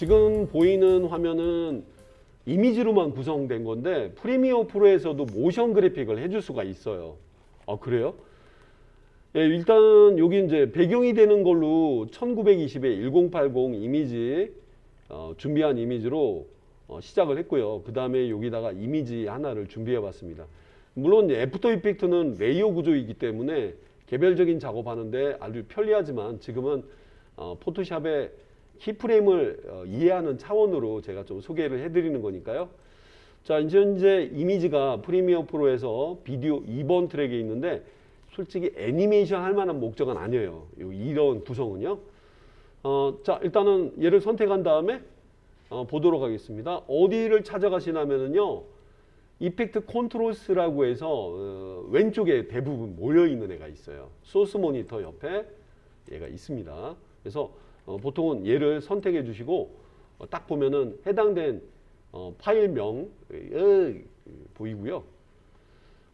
지금 보이는 화면은 이미지로만 구성된 건데 프리미어 프로에서도 모션 그래픽을 해줄 수가 있어요. 아, 그래요? 예, 일단 여기 이제 배경이 되는 걸로 1920의 1080 이미지 준비한 이미지로 시작을 했고요. 그 다음에 여기다가 이미지 하나를 준비해 봤습니다. 물론 애프터 이펙트는 레이어 구조이기 때문에 개별적인 작업하는데 아주 편리하지만 지금은 포토샵의 키프레임을 이해하는 차원으로 제가 좀 소개를 해드리는 거니까요. 자, 이제 이미지가 프리미어 프로에서 비디오 2번 트랙에 있는데 솔직히 애니메이션 할 만한 목적은 아니에요. 이런 구성은요. 자, 일단은 얘를 선택한 다음에 보도록 하겠습니다. 어디를 찾아가시냐면요. 이펙트 컨트롤스라고 해서 왼쪽에 대부분 모여있는 애가 있어요. 소스 모니터 옆에 얘가 있습니다. 그래서 보통은 얘를 선택해 주시고 딱 보면은 해당된 파일명 보이고요.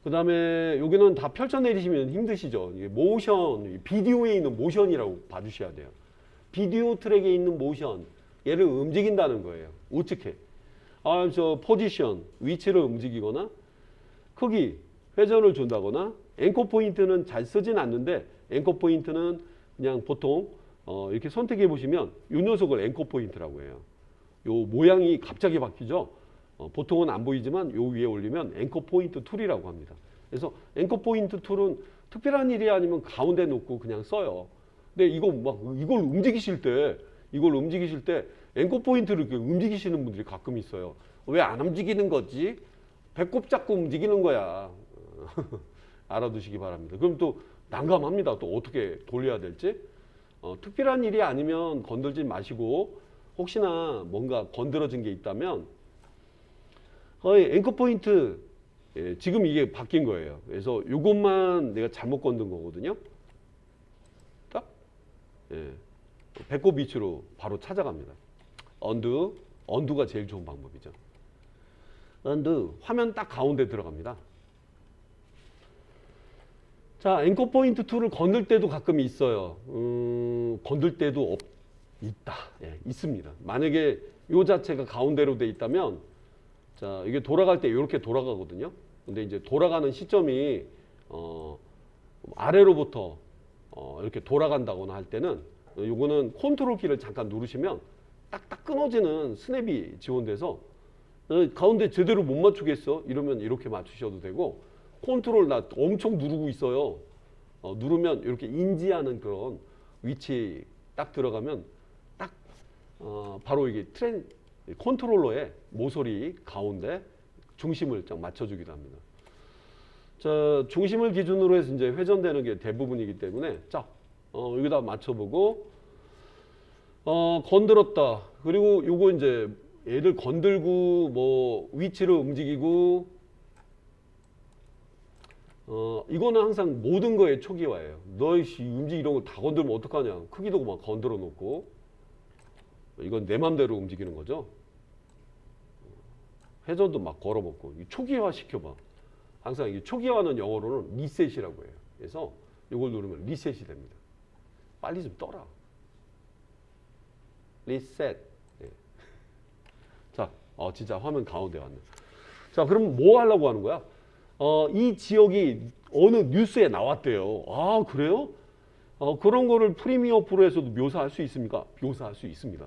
그 다음에 여기는 다 펼쳐내리시면 힘드시죠. 모션, 비디오에 있는 모션이라고 봐주셔야 돼요. 비디오 트랙에 있는 모션, 얘를 움직인다는 거예요. 어떻게? 저 포지션, 위치를 움직이거나 크기, 회전을 준다거나 앵커 포인트는 잘 쓰진 않는데 앵커 포인트는 그냥 보통 이렇게 선택해 보시면 이 녀석을 앵커 포인트라고 해요. 요 모양이 갑자기 바뀌죠. 보통은 안 보이지만 요 위에 올리면 앵커 포인트 툴이라고 합니다. 그래서 앵커 포인트 툴은 특별한 일이 아니면 가운데 놓고 그냥 써요. 근데 이걸 움직이실 때 앵커 포인트를 이렇게 움직이시는 분들이 가끔 있어요. 왜 안 움직이는 거지? 배꼽 잡고 움직이는 거야. 알아두시기 바랍니다. 그럼 또 난감합니다. 또 어떻게 돌려야 될지. 특별한 일이 아니면 건들지 마시고 혹시나 뭔가 건드러진 게 있다면 앵커 포인트 지금 이게 바뀐 거예요. 그래서 이것만 내가 잘못 건든 거거든요. 딱 배꼽 위치로 바로 찾아갑니다. 언두가 제일 좋은 방법이죠. 언두 화면 딱 가운데 들어갑니다. 자, 앵커 포인트 툴을 건들 때도 가끔 있어요. 건들 때도 있다. 있습니다. 만약에 이 자체가 가운데로 돼 있다면 자, 이게 돌아갈 때 이렇게 돌아가거든요. 근데 이제 돌아가는 시점이 아래로부터 이렇게 돌아간다거나 할 때는 요거는 컨트롤 키를 잠깐 누르시면 딱딱 끊어지는 스냅이 지원돼서 가운데 제대로 못 맞추겠어 이러면 이렇게 맞추셔도 되고 컨트롤 나 엄청 누르고 있어요. 누르면 이렇게 인지하는 그런 위치 딱 들어가면 딱 바로 이게 컨트롤러의 모서리 가운데 중심을 딱 맞춰주기도 합니다. 자, 중심을 기준으로 해서 이제 회전되는 게 대부분이기 때문에 자, 여기다 맞춰보고 건드렸다. 그리고 요거 이제 얘를 건들고 뭐 위치를 움직이고 이거는 항상 모든 거의 초기화예요. 너이씨 이런 거 다 건들면 어떡하냐. 크기도 막 건드려 놓고 이건 내 맘대로 움직이는 거죠. 회전도 막 걸어먹고 초기화 시켜봐. 항상 이게 초기화는 영어로는 리셋이라고 해요. 그래서 이걸 누르면 리셋이 됩니다. 빨리 좀 떠라. 리셋. 자, 진짜 화면 가운데 왔네. 자, 그럼 뭐 하려고 하는 거야? 이 지역이 어느 뉴스에 나왔대요. 아, 그래요? 그런 거를 프리미어 프로에서도 묘사할 수 있습니까? 묘사할 수 있습니다.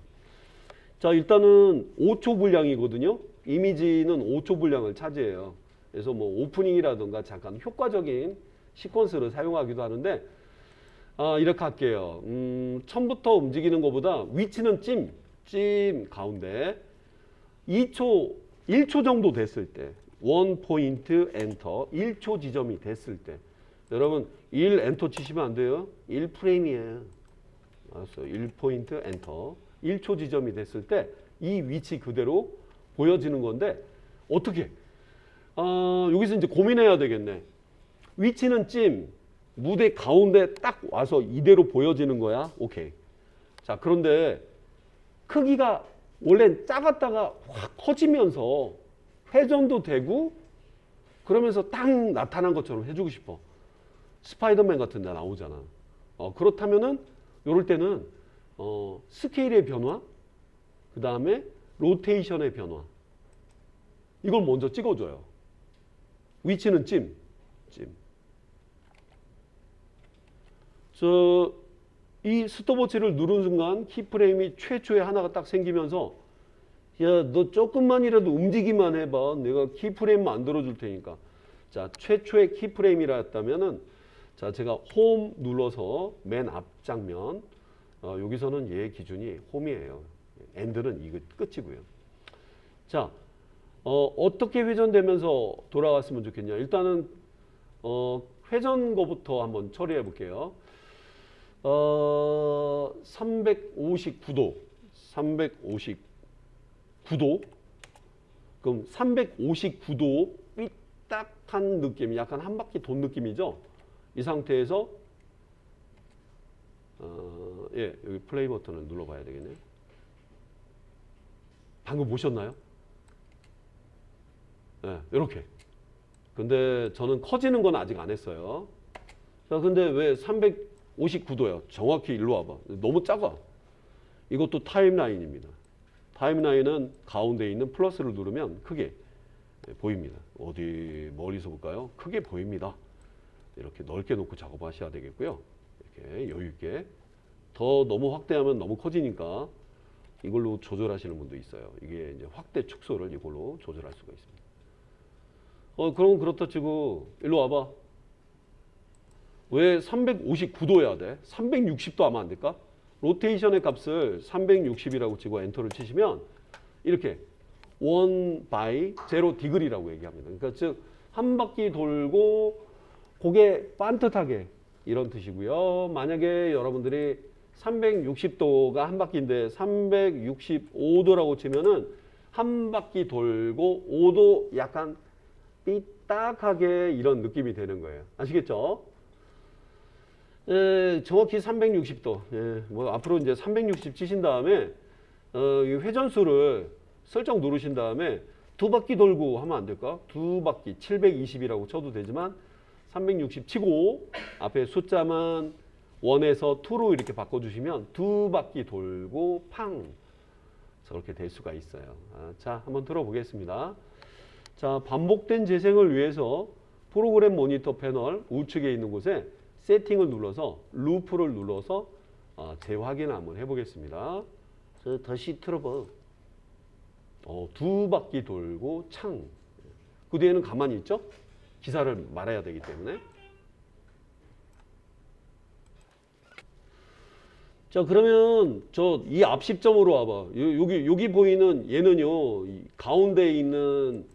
자, 일단은 5초 분량이거든요. 이미지는 5초 분량을 차지해요. 그래서 뭐 오프닝이라든가 잠깐 효과적인 시퀀스를 사용하기도 하는데 이렇게 할게요. 처음부터 움직이는 것보다 위치는 찜 가운데 1초 정도 됐을 때 원 포인트 엔터 1초 지점이 됐을 때 여러분 1 엔터 치시면 안 돼요. 1프레임이에요. 알았어. 1포인트 엔터 1초 지점이 됐을 때 이 위치 그대로 보여지는 건데 어떻게? 여기서 이제 고민해야 되겠네. 위치는 무대 가운데 딱 와서 이대로 보여지는 거야. 오케이. 자, 그런데 크기가 원래 작았다가 확 커지면서 회전도 되고 그러면서 딱 나타난 것처럼 해주고 싶어. 스파이더맨 같은 데 나오잖아. 그렇다면은 이럴 때는 스케일의 변화 그 다음에 로테이션의 변화. 이걸 먼저 찍어줘요. 위치는 찜. 이 스톱워치를 누른 순간 키프레임이 최초에 하나가 딱 생기면서 야, 너 조금만이라도 움직이기만 해봐. 내가 키프레임 만들어 줄 테니까. 자, 최초의 키프레임이라 했다면은 자, 제가 홈 눌러서 맨 앞장면 여기서는 얘 기준이 홈이에요. 엔드는 이거 끝이고요. 자, 어떻게 회전되면서 돌아갔으면 좋겠냐. 일단은 회전 거부터 한번 처리해 볼게요. 359도. 그럼 359도 삐딱한 느낌, 약간 한 바퀴 돈 느낌이죠. 이 상태에서 예, 여기 플레이 버튼을 눌러봐야 되겠네요. 방금 보셨나요? 네, 이렇게. 근데 저는 커지는 건 아직 안 했어요. 자, 근데 왜 359도야? 정확히 일로 와봐. 너무 작아. 이것도 타임라인입니다. 타임라인은 가운데 있는 플러스를 누르면 크게 보입니다. 어디 멀리서 볼까요? 크게 보입니다. 이렇게 넓게 놓고 작업하셔야 되겠고요. 이렇게 여유 있게. 더 너무 확대하면 너무 커지니까 이걸로 조절하시는 분도 있어요. 이게 이제 확대 축소를 이걸로 조절할 수가 있습니다. 그럼 그렇다 치고 일로 와봐. 왜 359도여야 돼? 360도 하면 안 될까? 로테이션의 값을 360이라고 치고 엔터를 치시면 이렇게 1 by 0 degree라고 얘기합니다. 그러니까 즉 한 바퀴 돌고 고개 반듯하게 이런 뜻이고요. 만약에 여러분들이 360도가 한 바퀴인데 365도라고 치면은 한 바퀴 돌고 5도 약간 삐딱하게 이런 느낌이 되는 거예요. 아시겠죠? 정확히 360도. 뭐 앞으로 이제 360 치신 다음에 이 회전수를 설정 누르신 다음에 두 바퀴 돌고 하면 안 될까? 두 바퀴 720이라고 쳐도 되지만 360 치고 앞에 숫자만 1에서 2로 이렇게 바꿔주시면 두 바퀴 돌고 팡 저렇게 될 수가 있어요. 자, 한번 들어보겠습니다. 자, 반복된 재생을 위해서 프로그램 모니터 패널 우측에 있는 곳에 세팅을 눌러서 루프를 눌러서 재확인을 한번 해보겠습니다. 다시 틀어봐. 두 바퀴 돌고 창. 그 뒤에는 가만히 있죠? 기사를 말해야 되기 때문에. 자, 그러면 이 앞 시점으로 와봐. 여기 보이는 얘는요, 이 가운데 있는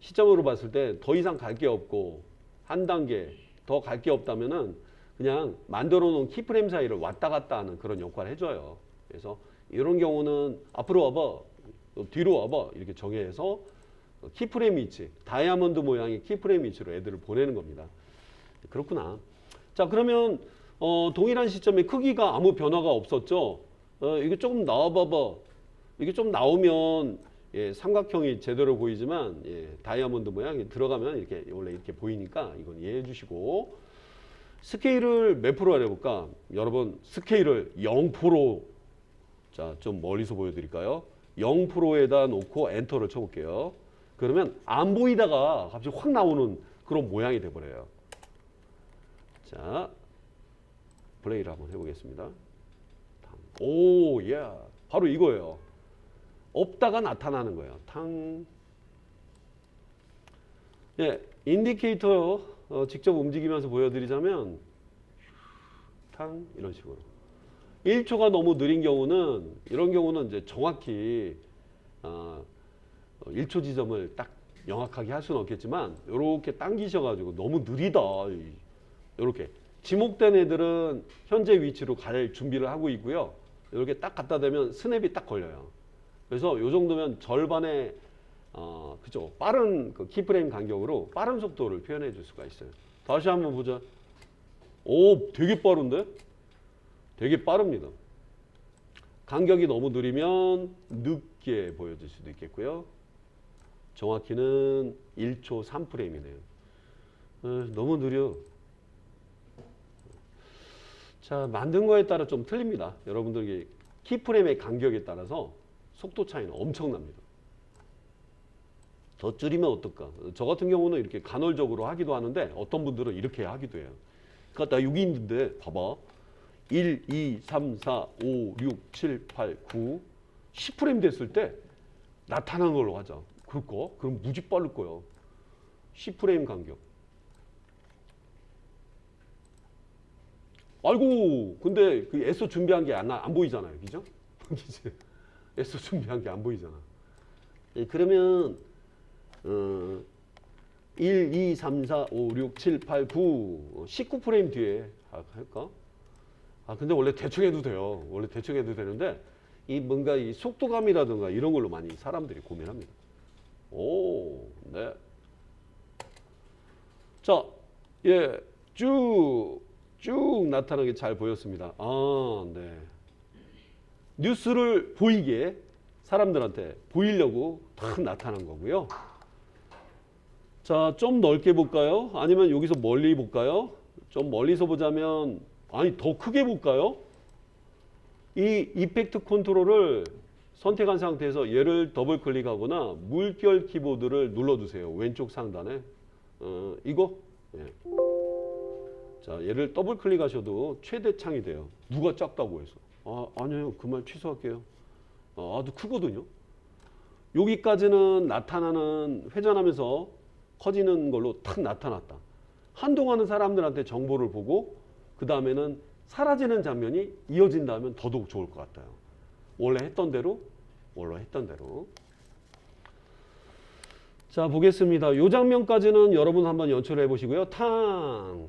시점으로 봤을 때 더 이상 갈 게 없고 한 단계 더 갈 게 없다면은 그냥 만들어 놓은 키프레임 사이를 왔다 갔다 하는 그런 역할을 해줘요. 그래서 이런 경우는 앞으로 와봐, 뒤로 와봐 이렇게 정해서 키프레임 위치, 다이아몬드 모양의 키프레임 위치로 애들을 보내는 겁니다. 그렇구나. 자, 그러면 동일한 시점에 크기가 아무 변화가 없었죠. 이거 조금 나와봐봐. 이게 좀 나오면 삼각형이 제대로 보이지만 다이아몬드 모양이 들어가면 이렇게 원래 이렇게 보이니까 이건 이해해 주시고, 스케일을 몇 프로 해볼까? 여러분 스케일을 0%, 자, 좀 멀리서 보여드릴까요? 0%에다 놓고 엔터를 쳐볼게요. 그러면 안 보이다가 갑자기 확 나오는 그런 모양이 돼버려요. 자, 플레이를 한번 해보겠습니다. 오, 예, 바로 이거예요. 없다가 나타나는 거예요. 탕. 예, 인디케이터 직접 움직이면서 보여드리자면 탕 이런 식으로. 1초가 너무 느린 경우는 이런 경우는 이제 정확히 1초 지점을 딱 명확하게 할 수는 없겠지만 이렇게 당기셔가지고 너무 느리다. 이렇게 지목된 애들은 현재 위치로 갈 준비를 하고 있고요. 이렇게 딱 갖다 대면 스냅이 딱 걸려요. 그래서 이 정도면 절반의 그죠? 빠른 그 키프레임 간격으로 빠른 속도를 표현해 줄 수가 있어요. 다시 한번 보자. 오, 되게 빠른데? 되게 빠릅니다. 간격이 너무 느리면 늦게 보여질 수도 있겠고요. 정확히는 1초 3프레임이네요. 너무 느려. 자, 만든 거에 따라 좀 틀립니다. 여러분들이 키프레임의 간격에 따라서 속도 차이는 엄청납니다. 더 줄이면 어떨까? 저 같은 경우는 이렇게 간헐적으로 하기도 하는데 어떤 분들은 이렇게 하기도 해요. 그러니까 나 여기 있는데 봐봐. 1, 2, 3, 4, 5, 6, 7, 8, 9, 10프레임 됐을 때 나타난 걸로 하자. 그럴까? 그럼 무지 빠를 거야. 10프레임 간격. 아이고, 근데 그 애써 준비한 게 안 보이잖아요. 그죠? 애써 준비한 게 안 보이잖아. 예, 그러면 1, 2, 3, 4, 5, 6, 7, 8, 9, 19프레임 뒤에 할까? 근데 원래 대충 해도 돼요. 원래 대충 해도 되는데 이 뭔가 이 속도감이라든가 이런 걸로 많이 사람들이 고민합니다. 오, 네. 자, 예, 쭉 나타나게 잘 보였습니다. 네. 뉴스를 보이게 사람들한테 보이려고 탁 나타난 거고요. 자, 좀 넓게 볼까요? 아니면 여기서 멀리 볼까요? 좀 멀리서 보자면, 아니, 더 크게 볼까요? 이 이펙트 컨트롤을 선택한 상태에서 얘를 더블 클릭하거나 물결 키보드를 눌러주세요. 왼쪽 상단에. 이거? 예. 자, 얘를 더블 클릭하셔도 최대창이 돼요. 누가 작다고 해서. 아니에요. 그 말 취소할게요. 아주 크거든요. 여기까지는 나타나는, 회전하면서 커지는 걸로 탁 나타났다. 한동안은 사람들한테 정보를 보고 그 다음에는 사라지는 장면이 이어진다면 더더욱 좋을 것 같아요. 원래 했던 대로. 자, 보겠습니다. 이 장면까지는 여러분 한번 연출해 보시고요. 탕.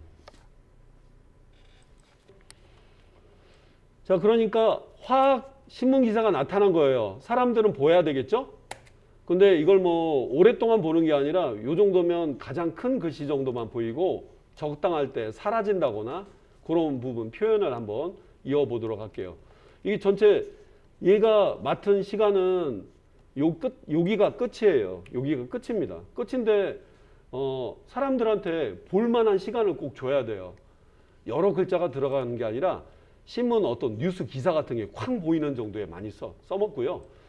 자, 그러니까 화학 신문 기사가 나타난 거예요. 사람들은 보여야 되겠죠? 근데 이걸 뭐 오랫동안 보는 게 아니라 이 정도면 가장 큰 글씨 정도만 보이고 적당할 때 사라진다거나 그런 부분 표현을 한번 이어보도록 할게요. 이 전체 얘가 맡은 시간은 여기가 끝이에요. 여기가 끝입니다. 끝인데 사람들한테 볼만한 시간을 꼭 줘야 돼요. 여러 글자가 들어가는 게 아니라 신문 어떤 뉴스 기사 같은 게 쾅 보이는 정도에 많이 써먹고요.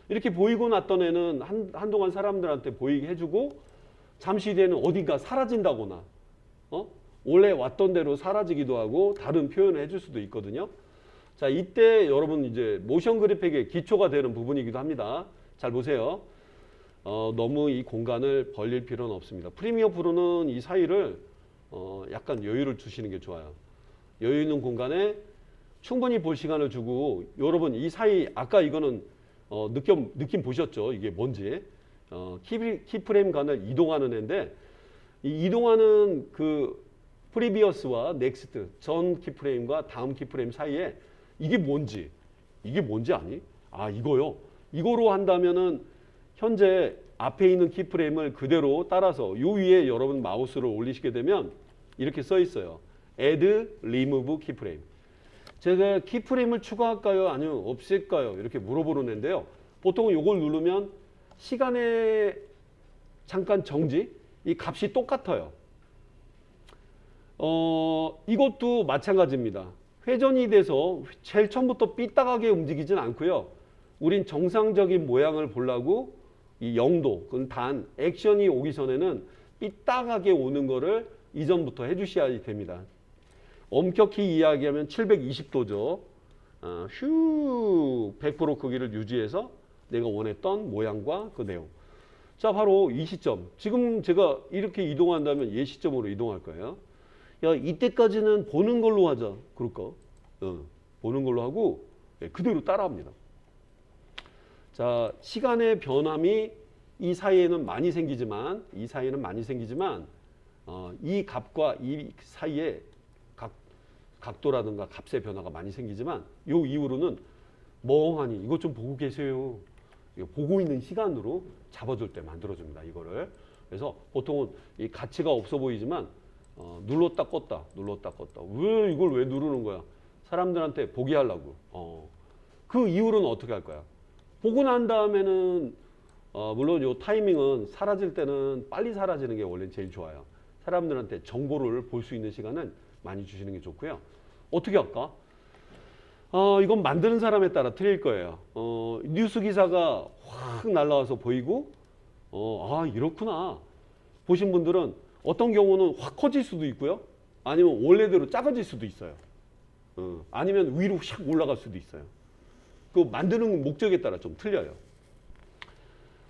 이렇게 보이고 났던 애는 한동안 사람들한테 보이게 해주고 잠시 뒤에는 어딘가 사라진다거나 원래 왔던 대로 사라지기도 하고 다른 표현을 해줄 수도 있거든요. 자, 이때 여러분 이제 모션 그래픽의 기초가 되는 부분이기도 합니다. 잘 보세요. 너무 이 공간을 벌릴 필요는 없습니다. 프리미어 프로는 이 사이를 약간 여유를 주시는 게 좋아요. 여유 있는 공간에 충분히 볼 시간을 주고 여러분 이 사이 아까 이거는 느낌 보셨죠? 이게 뭔지. 키프레임 간을 이동하는 애인데 이 이동하는 그 프리비어스와 넥스트 전 키프레임과 다음 키프레임 사이에 이게 뭔지 아니? 이거요. 이거로 한다면은 현재 앞에 있는 키프레임을 그대로 따라서 요 위에 여러분 마우스를 올리시게 되면 이렇게 써 있어요. Add, Remove 키프레임. 제가 키프레임을 추가할까요? 아니면 없앨까요? 이렇게 물어보는 애인데요. 보통은 이걸 누르면 시간의 잠깐 정지, 이 값이 똑같아요. 이것도 마찬가지입니다. 회전이 돼서 제일 처음부터 삐딱하게 움직이진 않고요. 우린 정상적인 모양을 보려고 이 0도, 그건 단 액션이 오기 전에는 삐딱하게 오는 거를 이전부터 해주셔야 됩니다. 엄격히 이야기하면 720도죠. 100% 크기를 유지해서 내가 원했던 모양과 그 내용. 자, 바로 이 시점. 지금 제가 이렇게 이동한다면 이 시점으로 이동할 거예요. 야, 이때까지는 보는 걸로 하자. 그럴까? 보는 걸로 하고 그대로 따라합니다. 자, 시간의 변함이 이 사이에는 많이 생기지만 이 값과 이 사이에 각도라든가 값의 변화가 많이 생기지만 요 이후로는 멍하니 이것 좀 보고 계세요. 이거 보고 있는 시간으로 잡아줄 때 만들어줍니다. 이거를. 그래서 보통은 이 가치가 없어 보이지만 눌렀다 껐다 왜 이걸 왜 누르는 거야? 사람들한테 보게 하려고. 그 이후로는 어떻게 할 거야? 보고 난 다음에는 물론 요 타이밍은 사라질 때는 빨리 사라지는 게 원래 제일 좋아요. 사람들한테 정보를 볼 수 있는 시간은 많이 주시는 게 좋고요. 어떻게 할까? 이건 만드는 사람에 따라 틀릴 거예요. 뉴스 기사가 확 날라와서 보이고, 이렇구나. 보신 분들은 어떤 경우는 확 커질 수도 있고요. 아니면 원래대로 작아질 수도 있어요. 아니면 위로 샥 올라갈 수도 있어요. 그 만드는 목적에 따라 좀 틀려요.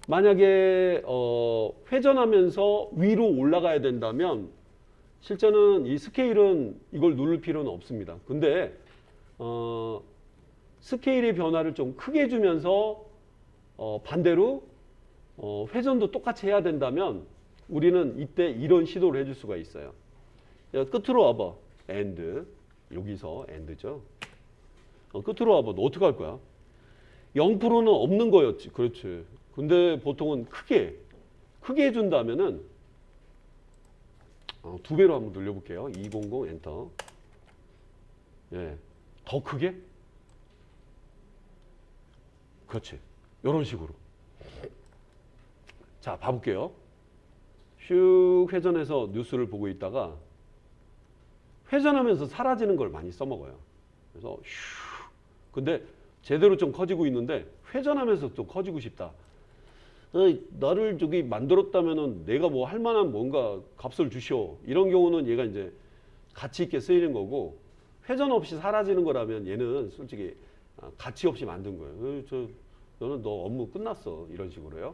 만약에 회전하면서 위로 올라가야 된다면 실제는 이 스케일은 이걸 누를 필요는 없습니다. 근데 스케일의 변화를 좀 크게 주면서 반대로 회전도 똑같이 해야 된다면 우리는 이때 이런 시도를 해줄 수가 있어요. 끝으로 와봐. 엔드. 여기서 엔드죠. 끝으로 와봐. 너 어떻게 할 거야? 0%는 없는 거였지. 그렇지. 근데 보통은 크게 해준다면은 2배로 한번 늘려볼게요. 200 엔터. 예. 더 크게? 그렇지. 이런 식으로. 자, 봐볼게요. 슉 회전해서 뉴스를 보고 있다가 회전하면서 사라지는 걸 많이 써먹어요. 그래서 슉. 근데 제대로 좀 커지고 있는데 회전하면서 좀 커지고 싶다. 나를 저기 만들었다면은 내가 뭐 할 만한 뭔가 값을 주시오. 이런 경우는 얘가 이제 가치 있게 쓰이는 거고, 회전 없이 사라지는 거라면 얘는 솔직히 가치 없이 만든 거예요. 너는 너 업무 끝났어. 이런 식으로요.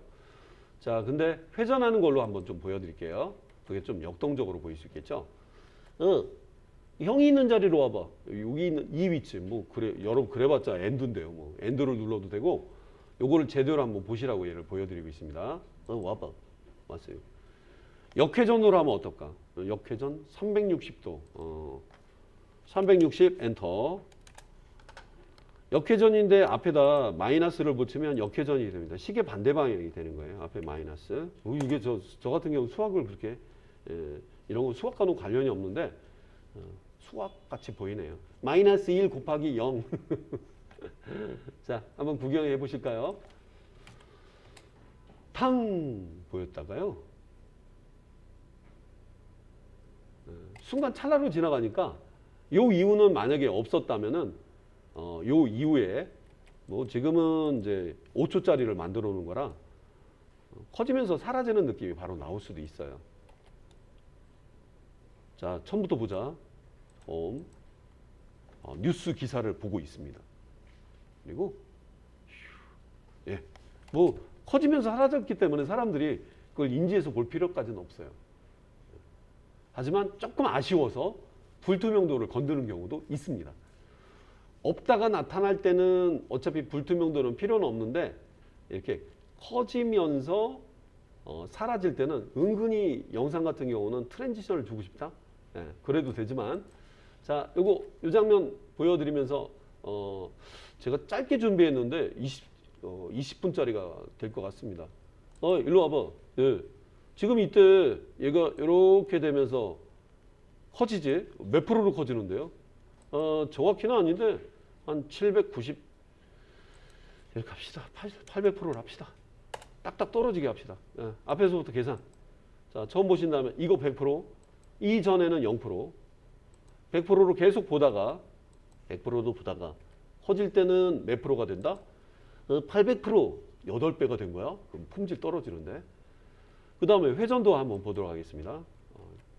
자, 근데 회전하는 걸로 한번 좀 보여드릴게요. 그게 좀 역동적으로 보일 수 있겠죠. 형이 있는 자리로 와봐. 여기 있는 이 위치. 뭐 그래, 여러분 그래봤자 엔드인데요. 뭐 엔드를 눌러도 되고, 요거를 제대로 한번 보시라고 얘를 보여드리고 있습니다. 와봐. 왔어요. 역회전으로 하면 어떨까? 역회전 360도. 360 엔터. 역회전인데 앞에다 마이너스를 붙이면 역회전이 됩니다. 시계 반대 방향이 되는 거예요. 앞에 마이너스. 이게 저 같은 경우 수학을 그렇게 이런 거 수학과는 관련이 없는데 수학같이 보이네요. 마이너스 1 곱하기 0. 자, 한번 구경해 보실까요? 탕 보였다가요. 순간 찰나로 지나가니까 요 이유는 만약에 없었다면은 요 이후에 뭐 지금은 이제 5초짜리를 만들어 놓은 거라 커지면서 사라지는 느낌이 바로 나올 수도 있어요. 자, 처음부터 보자. 뉴스 기사를 보고 있습니다. 그리고 뭐 커지면서 사라졌기 때문에 사람들이 그걸 인지해서 볼 필요까지는 없어요. 하지만 조금 아쉬워서 불투명도를 건드는 경우도 있습니다. 없다가 나타날 때는 어차피 불투명도는 필요는 없는데 이렇게 커지면서 사라질 때는 은근히 영상 같은 경우는 트랜지션을 주고 싶다. 그래도 되지만, 자, 요 장면 보여드리면서 제가 짧게 준비했는데 20분짜리가 될 것 같습니다. 일로 와봐. 예. 지금 이때 얘가 이렇게 되면서 커지지? 몇 프로로 커지는데요? 정확히는 아닌데 한 790 이렇게 합시다. 800%를 합시다. 딱딱 떨어지게 합시다. 앞에서부터 계산. 자, 처음 보신 다음에 이거 100%, 이전에는 0%, 100%로 계속 보다가 100%도 보다가 커질 때는 몇 프로가 된다? 800%, 8배가 된 거야. 그럼 품질 떨어지는데. 그 다음에 회전도 한번 보도록 하겠습니다.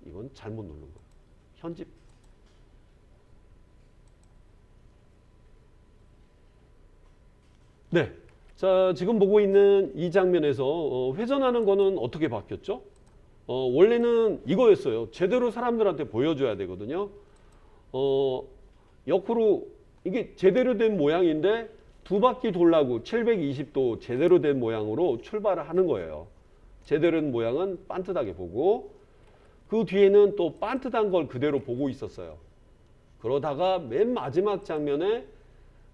이건 잘못 누른 거예요. 현집. 네. 자, 지금 보고 있는 이 장면에서 회전하는 거는 어떻게 바뀌었죠? 원래는 이거였어요. 제대로 사람들한테 보여줘야 되거든요. 옆으로 이게 제대로 된 모양인데 두 바퀴 돌라고 720도 제대로 된 모양으로 출발을 하는 거예요. 제대로 된 모양은 반듯하게 보고, 그 뒤에는 또 반듯한 걸 그대로 보고 있었어요. 그러다가 맨 마지막 장면에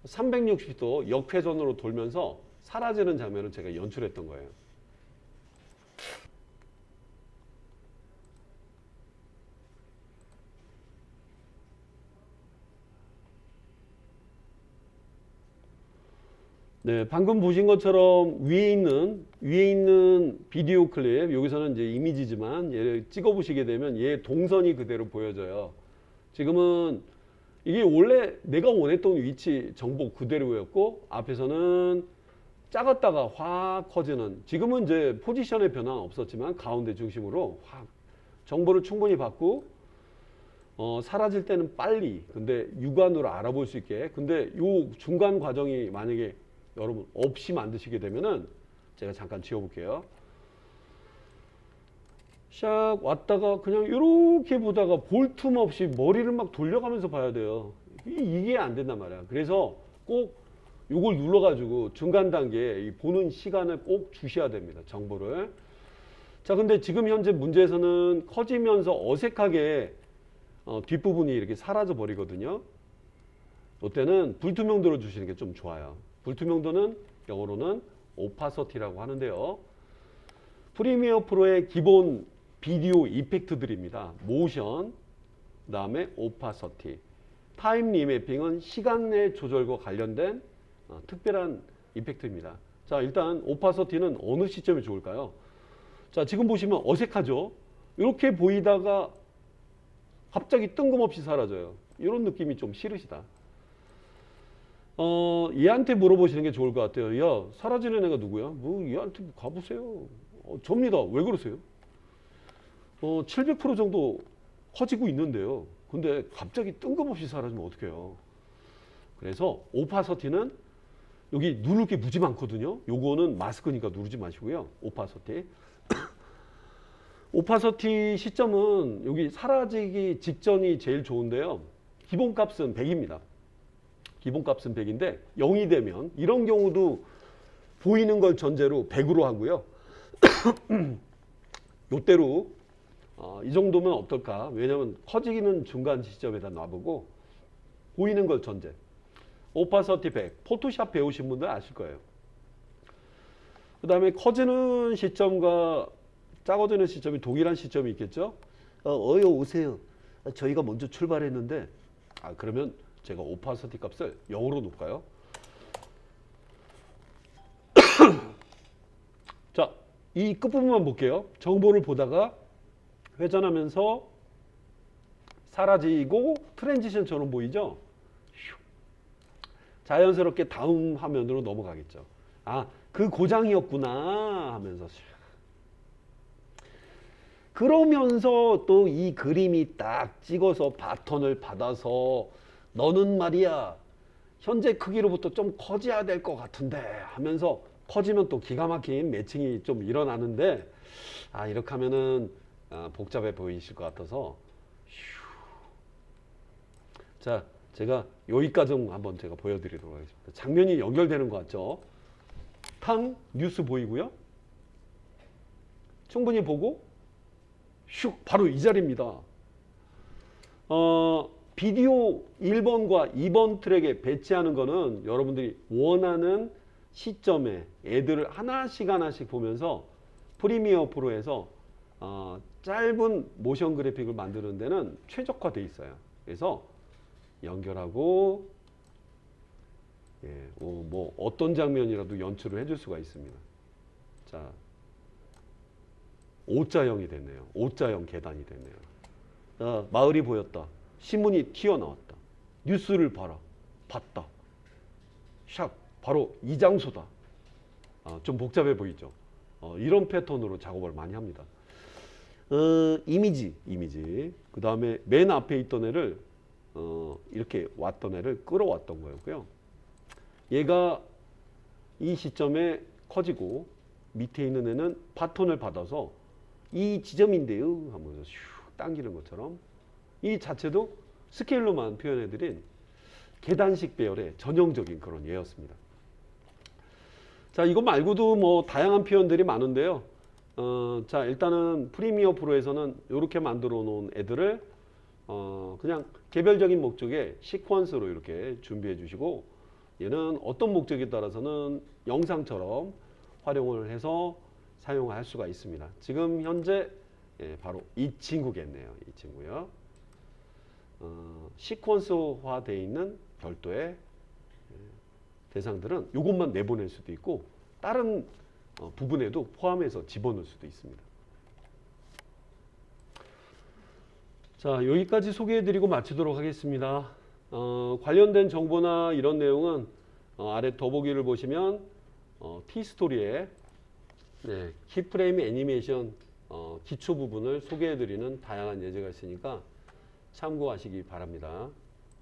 360도 역회전으로 돌면서 사라지는 장면을 제가 연출했던 거예요. 네, 방금 보신 것처럼 위에 있는 비디오 클립, 여기서는 이제 이미지지만 얘를 찍어 보시게 되면 얘 동선이 그대로 보여져요. 지금은 이게 원래 내가 원했던 위치 정보 그대로였고 앞에서는 작았다가 확 커지는, 지금은 이제 포지션의 변화는 없었지만 가운데 중심으로 확 정보를 충분히 받고 사라질 때는 빨리, 근데 육안으로 알아볼 수 있게. 근데 요 중간 과정이 만약에 여러분 없이 만드시게 되면은 제가 잠깐 지워볼게요. 샥 왔다가 그냥 이렇게 보다가 볼 틈 없이 머리를 막 돌려가면서 봐야 돼요. 이게 안 된단 말이야. 그래서 꼭 요걸 눌러가지고 중간 단계에 보는 시간을 꼭 주셔야 됩니다. 정보를. 자, 근데 지금 현재 문제에서는 커지면서 어색하게 뒷부분이 이렇게 사라져 버리거든요. 이때는 불투명도를 주시는 게 좀 좋아요. 불투명도는 영어로는 오파서티라고 하는데요. 프리미어 프로의 기본 비디오 이펙트들입니다. 모션, 그 다음에 오파서티. 타임 리매핑은 시간 내 조절과 관련된 특별한 이펙트입니다. 자, 일단 오파서티는 어느 시점이 좋을까요? 자, 지금 보시면 어색하죠? 이렇게 보이다가 갑자기 뜬금없이 사라져요. 이런 느낌이 좀 싫으시다. 얘한테 물어보시는 게 좋을 것 같아요. 야, 사라지는 애가 누구야? 뭐 얘한테 가보세요. 접니다. 왜 그러세요? 700% 정도 커지고 있는데요. 근데 갑자기 뜬금없이 사라지면 어떡해요? 그래서 오파서티는 여기 누를 게 무지 많거든요. 요거는 마스크니까 누르지 마시고요. 오파서티. 오파서티 시점은 여기 사라지기 직전이 제일 좋은데요. 기본값은 100입니다. 기본값은 100인데 0이 되면 이런 경우도 보이는 걸 전제로 100으로 하고요. 요때로 이 정도면 어떨까? 왜냐면 커지기는 중간 시점에다 놔보고 보이는 걸 전제. 오파서티 100. 포토샵 배우신 분들 아실 거예요. 그 다음에 커지는 시점과 작아지는 시점이 동일한 시점이 있겠죠? 어여 오세요. 저희가 먼저 출발했는데 그러면 제가 오파서티 값을 0으로 놓을까요? 자, 이 끝부분만 볼게요. 정보를 보다가 회전하면서 사라지고 트랜지션처럼 보이죠? 자연스럽게 다음 화면으로 넘어가겠죠. 그 고장이었구나 하면서. 그러면서 또 이 그림이 딱 찍어서 바톤을 받아서 너는 말이야 현재 크기로부터 좀 커져야 될 것 같은데 하면서 커지면 또 기가 막힌 매칭이 좀 일어나는데 이렇게 하면은 복잡해 보이실 것 같아서 자, 제가 여기까지 한번 제가 보여드리도록 하겠습니다. 장면이 연결되는 것 같죠? 탕 뉴스 보이고요. 충분히 보고 슉 바로 이 자리입니다. 비디오 1번과 2번 트랙에 배치하는 거는 여러분들이 원하는 시점에 애들을 하나씩 보면서 프리미어 프로에서 짧은 모션 그래픽을 만드는 데는 최적화되어 있어요. 그래서 연결하고 뭐 어떤 장면이라도 연출을 해줄 수가 있습니다. 자, O자형이 됐네요. O자형 계단이 됐네요. 마을이 보였다. 신문이 튀어나왔다. 뉴스를 봐라. 봤다. 샥 바로 이 장소다. 좀 복잡해 보이죠. 이런 패턴으로 작업을 많이 합니다. 이미지. 그 다음에 맨 앞에 있던 애를 이렇게 왔던 애를 끌어왔던 거였고요. 얘가 이 시점에 커지고 밑에 있는 애는 바톤을 받아서 이 지점인데요 하면서 슉 당기는 것처럼 이 자체도 스케일로만 표현해드린 계단식 배열의 전형적인 그런 예였습니다. 자, 이거 말고도 뭐 다양한 표현들이 많은데요. 자, 일단은 프리미어 프로에서는 이렇게 만들어 놓은 애들을 그냥 개별적인 목적에 시퀀스로 이렇게 준비해 주시고 얘는 어떤 목적에 따라서는 영상처럼 활용을 해서 사용할 수가 있습니다. 지금 현재 바로 이 친구겠네요. 이 친구요. 시퀀스화 되어 있는 별도의 대상들은 이것만 내보낼 수도 있고 다른 부분에도 포함해서 집어넣을 수도 있습니다. 자, 여기까지 소개해드리고 마치도록 하겠습니다. 관련된 정보나 이런 내용은 아래 더보기를 보시면 T스토리에 네, 키프레임 애니메이션 기초 부분을 소개해드리는 다양한 예제가 있으니까 참고하시기 바랍니다.